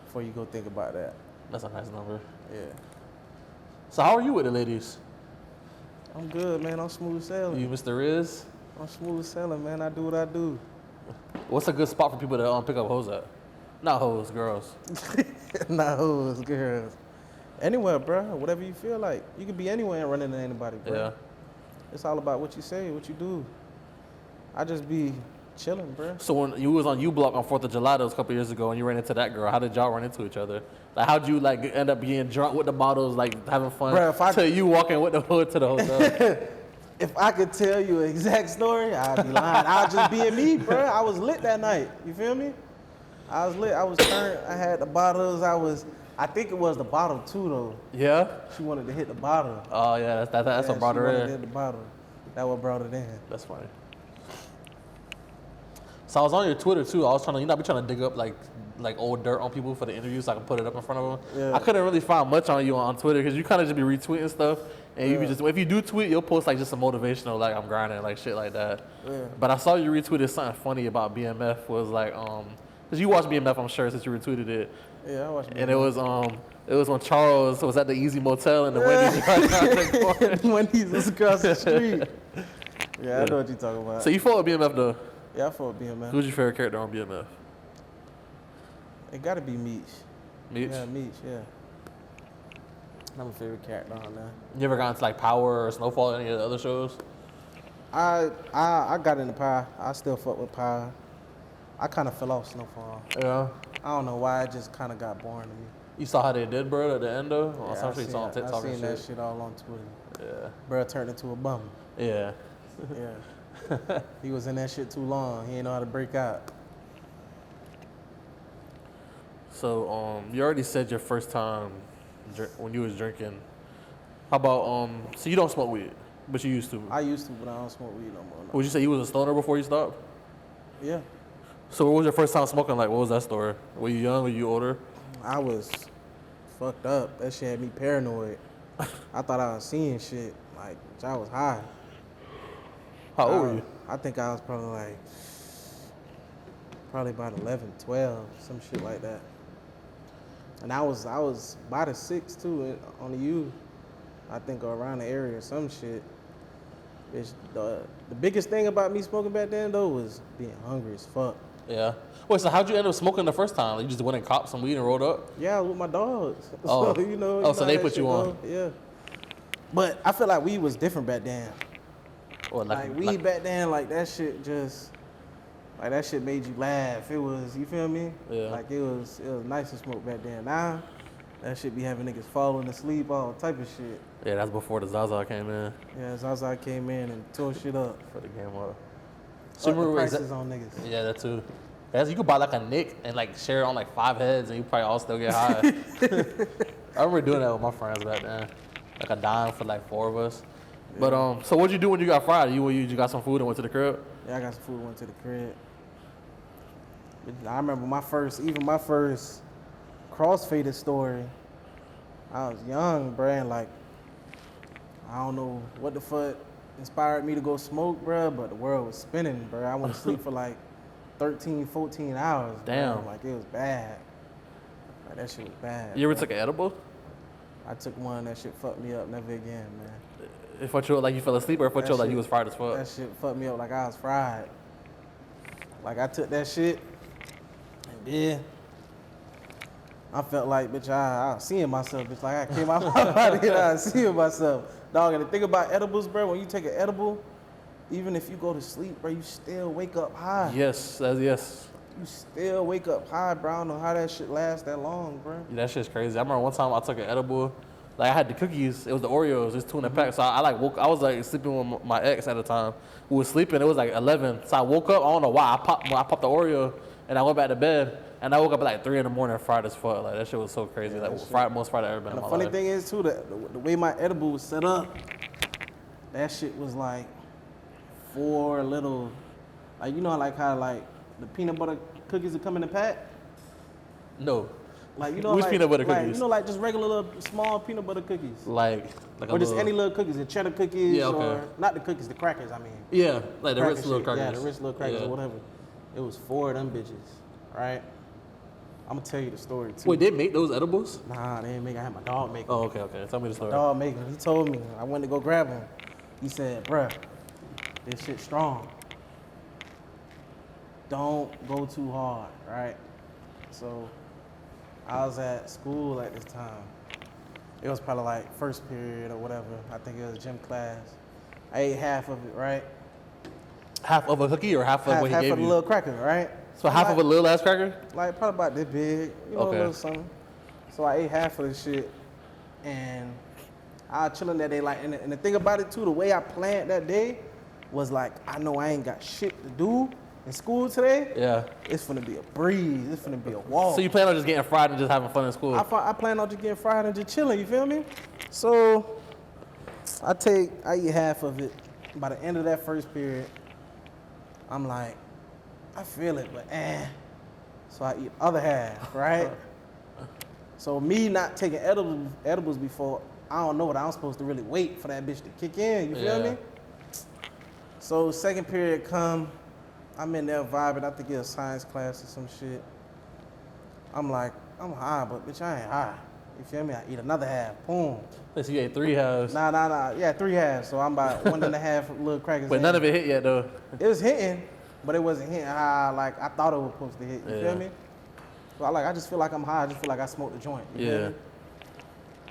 Before you go think about that. That's a nice number. Yeah. So how are you with the ladies? I'm good, man. I'm smooth sailing. You Mr. Riz? I'm smooth sailing, man. I do what I do. What's a good spot for people to pick up hoes at? Not hoes, girls. Not hoes, girls. Anywhere, bro. Whatever you feel like. You can be anywhere and run into anybody, bro. Yeah. It's all about what you say, what you do. I just be chilling, bro. So when you was on U Block on 4th of July, that was a couple years ago, and you ran into that girl, how did y'all run into each other? Like, how'd you like end up getting drunk with the models, like having fun, Bruh, till you walking with the hood to the hotel? If I could tell you an exact story, I'd be lying. I'd just be me, bro. I was lit that night. You feel me? I was lit. I was turned. I had the bottles. I think it was the bottle too, though. Yeah? She wanted to hit the bottle. Oh, yeah, that's what brought her She wanted in. to hit the bottle. That what brought it in. That's funny. So I was on your Twitter too. I was trying to, be trying to dig up like old dirt on people for the interview so I can put it up in front of them. Yeah. I couldn't really find much on you on Twitter because you kind of just be retweeting stuff, and you be just, if you do tweet, you'll post like just some motivational, like I'm grinding, like shit like that. Yeah. But I saw you retweeted something funny about BMF. Was like because you watched BMF, I'm sure, since you retweeted it. Yeah, I watched And it was when Charles was at the Easy Motel and the Wendy's right around the corner. Wendy's was across the street. Yeah, I know what you're talking about. So you follow BMF though? Yeah, I fought BMF. Who's your favorite character on BMF? It gotta be Meech. Meech? Yeah, Meech, yeah. I'm a favorite character on there. You ever got into like Power or Snowfall or any of the other shows? I got into Power. I still fuck with Power. I kind of fell off Snowfall. Yeah. I don't know why. It just kind of got boring to me. You saw how they did, bro, at the end though? Yeah, Some shit on TikTok I and seen shit. that shit all on Twitter. Yeah. Bro turned into a bum. Yeah. Yeah. He was in that shit too long. He didn't know how to break out. So, you already said your first time when you was drinking. How about, so you don't smoke weed, but you used to? I used to, but I don't smoke weed no more. No. Would you say you was a stoner before you stopped? Yeah. So what was your first time smoking like? What was that story? Were you young? Were you older? I was fucked up. That shit had me paranoid. I thought I was seeing shit. Like, I was high. How old were you? I think I was probably about 11, 12, some shit like that. And I was by the 6 too on the U. I think around the area or some shit. The biggest thing about me smoking back then though was being hungry as fuck. Yeah. Wait, so how'd you end up smoking the first time? Like, you just went and copped some weed and rolled up? Yeah, with my dogs. Oh. So, you know Oh, so how they that put you shit on. go. Yeah. But I feel like weed was different back then. Or Like weed back then, like that shit just, like that shit made you laugh. It was, you feel me? Yeah. Like it was nice to smoke back then. Now, that shit be having niggas falling asleep, all type of shit. Yeah, that's before the Zaza came in Yeah, Zaza came in and tore shit up. for the game up. So the remember prices on niggas. Yeah, that too. Yeah, you could buy like a Nick and like share it on like 5 heads and you probably all still get high. I remember doing that with my friends back then. Like a dime for like 4 of us. Yeah. But so what'd you do when you got fried? You got some food and went to the crib? Yeah, I got some food, went to the crib. I remember my first crossfaded story. I was young, bruh, and like, I don't know what the fuck inspired me to go smoke, bro. But the world was spinning, bro. I went to sleep for like 13, 14 hours. Damn. Bro. Like, it was bad. Like, that shit was bad. You ever bro. took an edible? I took one. That shit fucked me up. Never again, man. It fucked you up like you fell asleep, or it fucked you up like you was fried as fuck? That shit fucked me up like I was fried. Like, I took that shit, and then I felt like, bitch, I was seeing myself, bitch. Like, I came out my body and I was seeing myself. Dog, and the thing about edibles, bro, when you take an edible, even if you go to sleep, bro, you still wake up high. Yes, yes. You still wake up high, bro. I don't know how that shit lasts that long, bro. Yeah, that shit's crazy. I remember one time I took an edible. Like, I had the cookies. It was the Oreos. It's 2 in a pack. So I like woke. I was like sleeping with my ex at the time. We was sleeping. It was like 11. So I woke up. I don't know why. I popped the Oreo and I went back to bed. And I woke up at like 3 in the morning, fried as fuck. Like, that shit was so crazy. Yeah, like most fried I ever been in my life. The funny thing is too, that the way my edible was set up, that shit was like 4 little, like, you know, like how like the peanut butter cookies that come in a pack. No. Like, you know, which like, peanut butter cookies? Like, you know, like just regular little small peanut butter cookies. Like or just any little cookies, the cheddar cookies, yeah, okay. or not the cookies, the crackers. I mean. Yeah, like the Ritz little crackers. Yeah, the Ritz little crackers or whatever. It was 4 of them bitches, right? I'm gonna tell you the story too. Wait, they make those edibles? Nah, they didn't make. I had my dog make them. Oh, okay. Tell me the story. My dog make them. He told me. I went to go grab them. He said, "Bruh, this shit strong. Don't go too hard, right?" So I was at school at this time. It was probably like first period or whatever. I think it was gym class. I ate half of it, right? Half of a cookie or half of what he gave you? Half of the little cracker, right? So half of a little ass cracker? Like probably about this big, you know, a little something. So I ate half of the shit, and I was chilling that day. Like, and the thing about it too, the way I planned that day was like, I know I ain't got shit to do in school today. Yeah. It's finna be a breeze. It's finna be a walk. So you plan on just getting fried and just having fun in school? I plan on just getting fried and just chilling. You feel me? So I eat half of it. By the end of that first period, I'm like, I feel it, but So I eat the other half, right? So me not taking edibles before, I don't know what I'm supposed to really wait for that bitch to kick in. You feel me? So second period come, I'm in there vibing. I think it's a science class or some shit. I'm like, I'm high, but bitch, I ain't high. You feel me? I eat another half. Boom. So you ate 3 halves. Nah. Yeah, 3 halves. So I'm about 1.5 little crackers. But none of it hit yet, though. It was hitting, but it wasn't hitting high like I thought it was supposed to hit. You feel me? So I just feel like I'm high. I just feel like I smoked a joint. You feel me?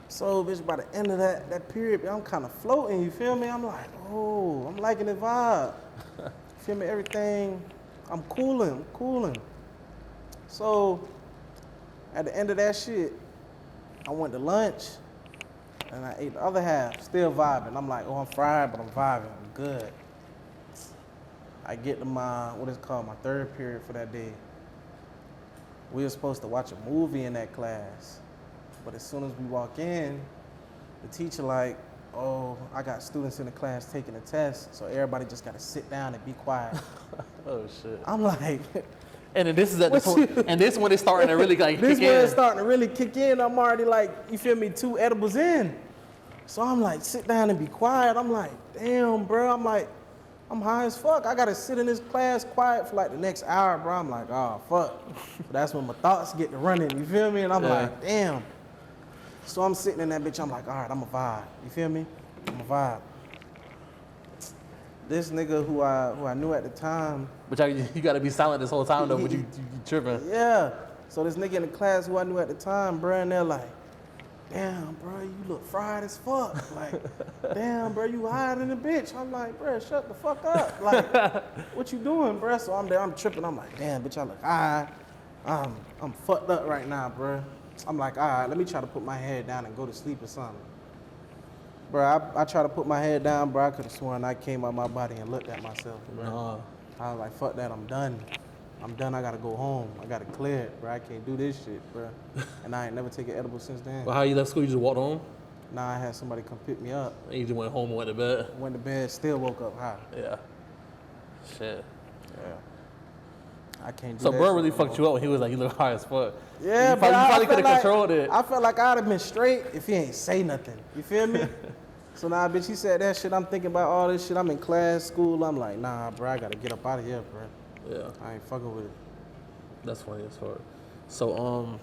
So, bitch, by the end of that period, I'm kind of floating. You feel me? I'm like, oh, I'm liking the vibe. You feel me? Everything, I'm cooling. So, at the end of that shit, I went to lunch, and I ate the other half, still vibing. I'm like, oh, I'm fried, but I'm vibing. I'm good. I get to my third period for that day. We were supposed to watch a movie in that class, but as soon as we walk in, the teacher like, oh, I got students in the class taking a test, so everybody just got to sit down and be quiet. Oh shit. I'm like, and then this is at the point, and this when it's starting to really like this kick in. when it's starting to really kick in. I'm already like, you feel me, 2 edibles in. So I'm like, sit down and be quiet. I'm like, damn, bro. I'm like, I'm high as fuck. I gotta sit in this class quiet for like the next hour, bro. I'm like, oh, fuck. But that's when my thoughts get to running, you feel me? And I'm like, damn. So I'm sitting in that bitch, I'm like, all right, I'm a vibe. You feel me? I'm a vibe. This nigga who I knew at the time. But you gotta be silent this whole time though, but you tripping. Yeah. So this nigga in the class who I knew at the time, bro, and they're like, damn, bro, you look fried as fuck. Like, damn, bro, you higher than a bitch. I'm like, bro, shut the fuck up. Like, what you doing, bro? So I'm there, I'm tripping. I'm like, damn, bitch, I look high. I'm fucked up right now, bro. I'm like, all right, let me try to put my head down and go to sleep or something. Bro, I try to put my head down, bro. I could have sworn I came out my body and looked at myself, bro. No. I was like, fuck that, I'm done. I gotta go home. I gotta clear it, bro. I can't do this shit, bro. And I ain't never taken edible since then. Well, how you left school? You just walked home? Nah, I had somebody come pick me up. And you just went home and went to bed? Went to bed, still woke up high. Yeah. Shit. Yeah. I can't do so that. So bro shit really no fucked you up when he was like, you look high as fuck. Yeah, you probably could have controlled it. I felt like I'd have been straight if he ain't say nothing. You feel me? So nah, bitch, he said that shit. I'm thinking about all this shit. I'm in class, school. I'm like, nah, bro, I gotta get up out of here, bro. Yeah. I ain't fucking with it. That's funny as fuck. So,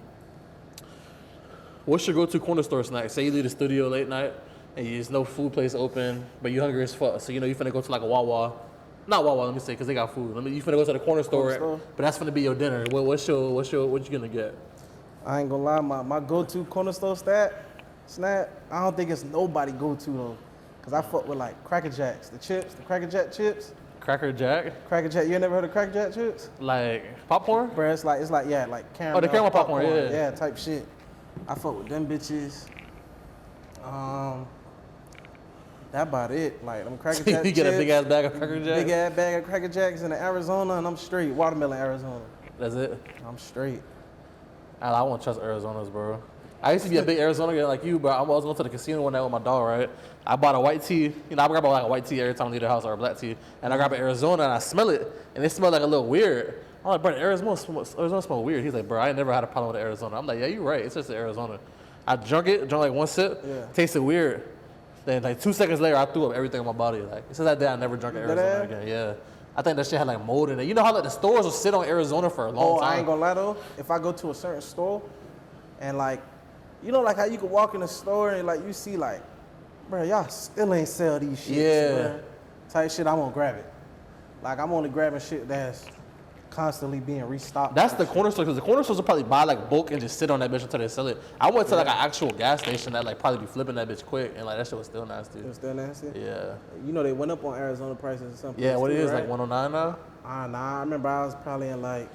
what's your go-to corner store snack? Say you leave the studio late night and there's no food place open, but you hungry as fuck. So you know you finna go to like a Wawa. Not Wawa, let me say, because they got food. You finna go to the corner store, but that's finna be your dinner. What you gonna get? I ain't gonna lie, my go-to corner store snack, I don't think it's nobody go-to though. Cause I fuck with like Cracker Jacks, the Cracker Jack chips. Cracker Jack? Cracker Jack, you ain't never heard of Cracker Jack chips? Like popcorn? Bruh, it's like yeah, like caramel. Oh, the caramel popcorn, yeah. Yeah, type shit. I fuck with them bitches. That about it. Like them Cracker Jack You chips. get a big ass bag of Cracker Jacks? Big ass bag of Cracker Jacks in Arizona, and I'm straight. Watermelon, Arizona. That's it? I'm straight. I won't trust Arizona's, bro. I used to be a big Arizona guy like you, bro. I was going to the casino one night with my dog, right? I bought a white tea. You know, I grab like a white tea every time I leave the house or a black tea. And I grab an Arizona and I smell it, and it smelled like a little weird. I'm like, bro, Arizona smell weird. He's like, bro, I ain't never had a problem with Arizona. I'm like, yeah, you're right. It's just Arizona. I drank like one sip, tasted weird. Then like 2 seconds later, I threw up everything in my body. Like since that day, I never drank Arizona again. Yeah. I think that shit had like mold in it. You know how like the stores will sit on Arizona for a long time? I ain't gonna lie though. If I go to a certain store and like, you know, like how you could walk in the store and like you see like, bro, y'all still ain't sell these shit. Yeah. Type shit, I'm gonna grab it. Like I'm only grabbing shit that's constantly being restocked. That's the corner store, because the corner stores will probably buy like bulk and just sit on that bitch until they sell it. I went to like an actual gas station that like probably be flipping that bitch quick, and like that shit was still nasty. It was still nasty? Yeah. You know they went up on Arizona prices or something. Yeah, what it is, right? like 109 now? Nah, I remember I was probably in like,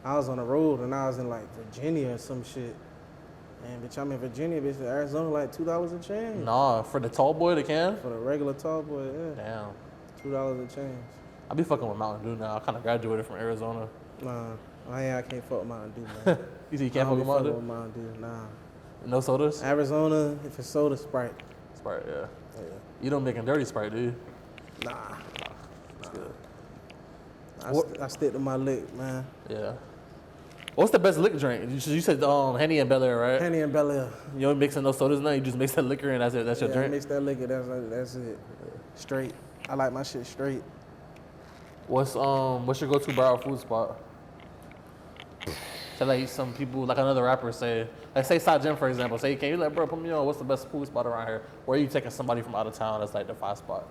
I was on the road and I was in like Virginia or some shit. And bitch, I'm in Virginia, bitch, Arizona like $2 a change. Nah, for the tall boy, the can? For the regular tall boy, yeah. Damn. $2 a change. I be fucking with Mountain Dew now. I kind of graduated from Arizona. Nah, I can't fuck with Mountain Dew, man. You see, you can't fuck with Mountain Dew? Mountain Dew, nah. No sodas? Arizona, if it's soda, Sprite. Sprite, yeah. You don't make a dirty Sprite, do you? Nah. That's good. I stick to my lick, man. Yeah. What's the best liquor drink? You said Henny and Bel Air, right? Henny and Bel Air. You don't mixing no sodas now? You just mix that liquor and that's it? That's your drink? Mix that liquor, that's it. Straight. I like my shit straight. What's your go-to Broward food spot? So like some people, like another rapper say, like say SCY Jimm for example, say, can you like, bro, put me on, what's the best food spot around here? Where are you taking somebody from out of town that's like the 5 spot?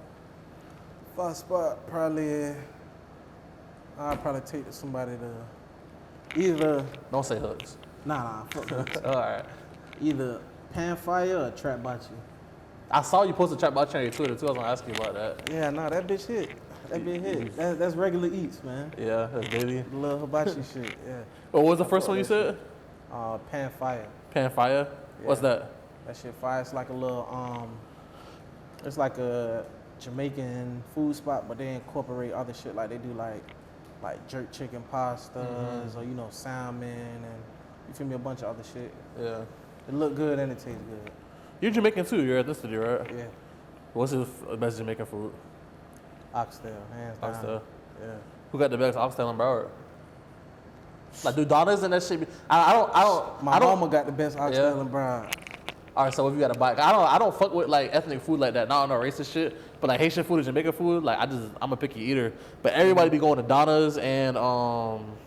5 spot, probably, I'd probably take somebody to either. Don't say hooks. Nah, fuck hooks. All right. Either Pan Fire or Trap Bachi. I saw you post a Trap Bachi on your Twitter too, I was gonna ask you about that. Yeah, nah, that bitch hit. That bitch hit. That's regular eats, man. Yeah, that's daily. Little hibachi shit, yeah. What was the first one you said? Pan Fire. Pan Fire? Yeah. What's that? That shit fire. It's like a little, it's like a Jamaican food spot, but they incorporate other shit. Like they do like jerk chicken pastas or, you know, salmon and, you feel me, a bunch of other shit. Yeah. It look good and it tastes good. You're Jamaican too, you're at this city, right? Yeah. What's the best Jamaican food? Oxtail, hands down. Oxtail? Yeah. Who got the best oxtail in Broward? Like, do Donnas and that shit be, I don't. My mama got the best oxtail in Broward. All right, so if you got to buy, I don't fuck with like ethnic food like that. Not on no racist shit, but like Haitian food and Jamaican food, like I'm a picky eater. But everybody be going to Donna's and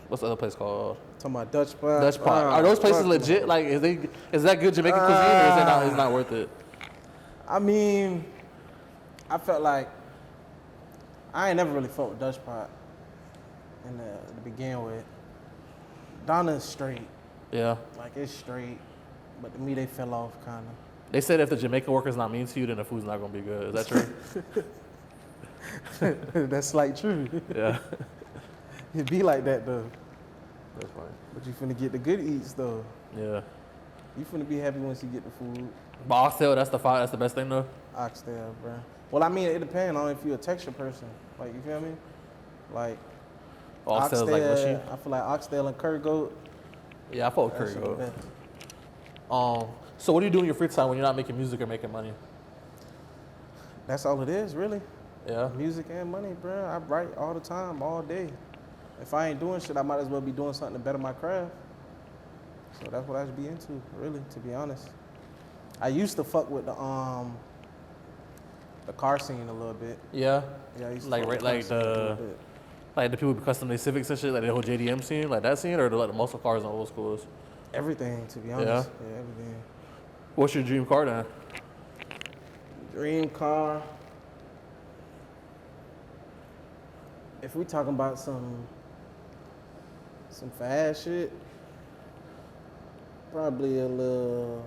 what's the other place called? Talking about Dutch Pot. Dutch Pot. Are those places legit? Like, is that good Jamaican cuisine, or is it not worth it? I mean, I felt like I ain't never really fucked with Dutch Pot to begin with. Donna's straight. Yeah. Like it's straight, but to me they fell off kind of. They said if the Jamaican worker's not mean to you, then the food's not gonna be good. Is that true? That's like true. Yeah. It be like that though. That's fine. But you finna get the good eats though. Yeah. You finna be happy once you get the food. But oxtail, that's the best thing though. Oxtail, bro. Well, I mean, it depends on if you're a texture person. Like, you feel me? Like, Oxtail's like mushy. I feel like oxtail and curry goat. Yeah, I fuck with curry goat. So what do you do in your free time when you're not making music or making money? That's all it is, really. Yeah. Music and money, bro. I write all the time, all day. If I ain't doing shit, I might as well be doing something to better my craft. So that's what I should be into, really, to be honest. I used to fuck with the the car scene a little bit. Yeah. Yeah, I used to Like fuck with right, the car scene a little bit. like the people who custom their Civics and shit, like the whole JDM scene, like that scene, or the muscle cars and old schools. Everything, to be honest. Yeah, everything. What's your dream car then? Dream car. If we talking about some fast shit, probably a little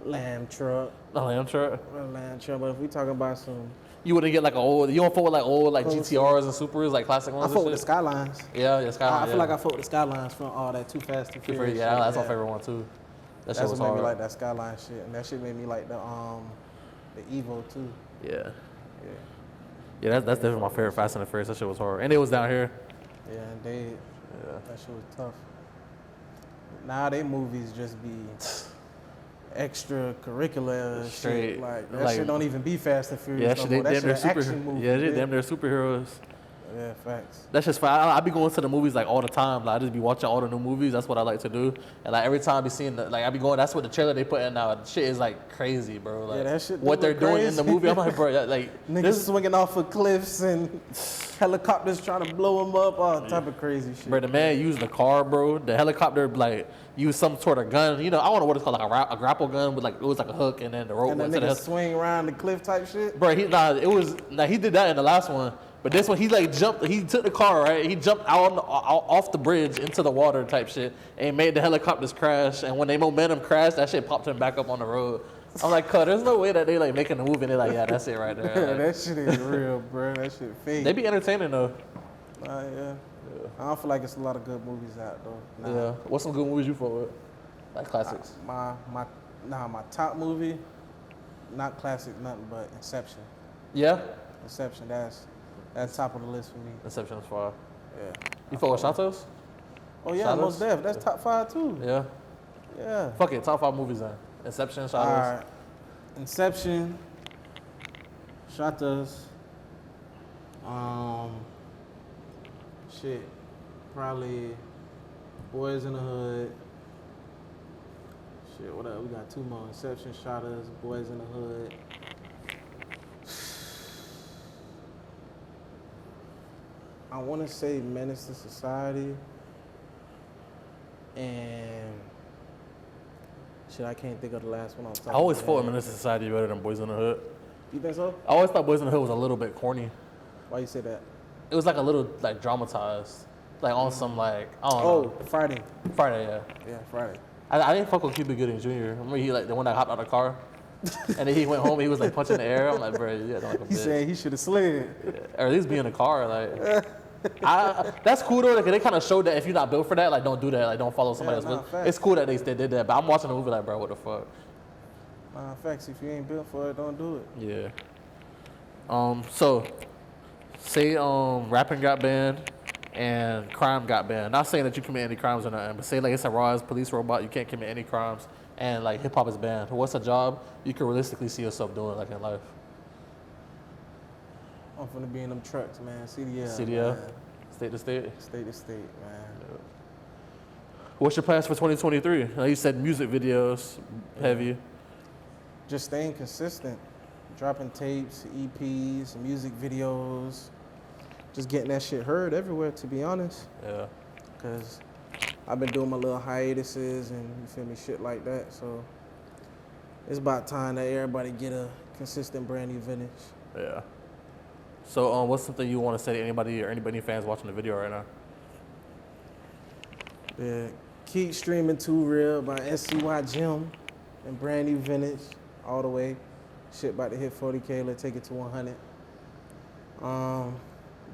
lamb truck. A Lamb truck. A lamb truck. But if we talking about some, You wouldn't get like an old. You don't fuck with like old like Old GTRs and Supers, like classic I ones. fuck and with the shit? Skylines. Yeah, Skyline. I feel like I fuck with the Skylines from all that Too Fast, Too Furious. Yeah, shit. that's my favorite one too. That shit That's was what made me hard. like that Skyline shit, and that shit made me like the Evo too. Yeah. Yeah, Yeah, that's definitely my favorite Fast and the Furious. That shit was hard, and it was down here. yeah, and they, Yeah. that shit was tough. Now they movies just be extracurricular Straight, shit. Like that like- shit don't even be Fast and Furious. Yeah, no shit, more. they That damn near shit super. action movie. Yeah, they damn near superheroes. Yeah, facts. That's just fine. I be going to the movies like all the time. Like I just be watching all the new movies. That's what I like to do. And like every time I be seeing like I be going. That's what the trailer they put in now. The shit is like crazy, bro. Like Yeah, that shit do what they're look doing in the crazy. movie. I'm like, bro, like Niggas this, swinging off of cliffs and helicopters trying to blow them up. All type of crazy shit. bro. The man used the car, bro. The helicopter like used some sort of gun. You know, I don't know what it's called, like a grapple gun with like it was like a hook and then the rope And went then to the niggas swing around the cliff type shit. Bro, he did that in the last one, but this one he like jumped. He took the car right. He jumped out off the bridge into the water type shit, and made the helicopters crash. And when they momentum crashed, that shit popped him back up on the road. I'm like, cut. There's no way that they like making the movie and they're like, yeah, that's it right there. Yeah, Like, that shit is real, bro. That shit fake. they be entertaining though. Yeah. I don't feel like it's a lot of good movies out though. Nah. Yeah. What's some good movies you fuck with? Like classics. My top movie, not classic, nothing but Inception. Yeah. Inception, that's top of the list for me. Inception is fire. Yeah. You fuck with Santos? Oh yeah, Shadows? most def. That's top 5 too. Yeah. Yeah. Fuck it. Top 5 movies then. Inception, Shadows. All right. Inception, Shadows. Shit. Probably Boys in the Hood. Shit, what else? We got 2 more. Inception, Shadows, Boys in the Hood. I want to say Menace to Society. And shit, I can't think of the last one on top. I always of my fought head. with Menace to Society better than Boys in the Hood. You think so? I always thought Boys in the Hood was a little bit corny. Why you say that? It was like a little like dramatized, like on some like I don't know. Oh, Friday. Friday, yeah. Yeah, Friday. I didn't fuck with Cuba Gooding Jr. Remember he like the one that hopped out of the car, and then he went home. And he was like punching the air. I'm like, bro, yeah, like a He bitch. said he should have slid. Or at least be in the car. Like, that's cool though. Like, they kind of showed that if you're not built for that, like don't do that. Like don't follow somebody Yeah, else. nah, But facts. it's cool that they did that. But I'm watching the movie like, bro, what the fuck? Facts, if you ain't built for it, don't do it. Yeah. So, say rapping got banned and crime got banned. Not saying that you commit any crimes or nothing, but say like it's a raw as police robot, you can't commit any crimes, and like hip hop is banned. What's a job you can realistically see yourself doing like in life? I'm finna be in them trucks, man. CDL. CDL, man. state to state. State to state, man. What's your plans for 2023? Like you said, music videos, heavy. Just staying consistent. Dropping tapes, EPs, music videos. Just getting that shit heard everywhere, to be honest. Yeah. Because I've been doing my little hiatuses and, you feel me, shit like that. So it's about time that everybody get a consistent brand new vintage. Yeah. So, what's something you want to say to anybody or anybody fans watching the video right now? Yeah, keep streaming Too Real by SCY Jimm and brand new vintage all the way. Shit about to hit 40K, let's take it to 100.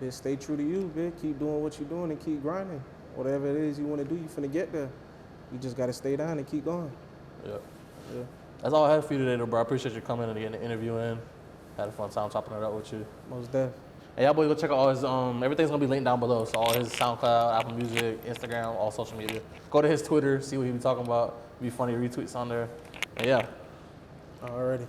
Bitch, stay true to you, bitch. Keep doing what you're doing and keep grinding. Whatever it is you want to do, you finna get there. You just gotta stay down and keep going. Yeah. Yeah. That's all I have for you today, though, bro. I appreciate you coming and getting the interview in. Had a fun time chopping it up with you. Most def. And y'all boys go check out all his, everything's gonna be linked down below. So all his SoundCloud, Apple Music, Instagram, all social media. Go to his Twitter, see what he be talking about. Be funny retweets on there. And yeah. Alrighty.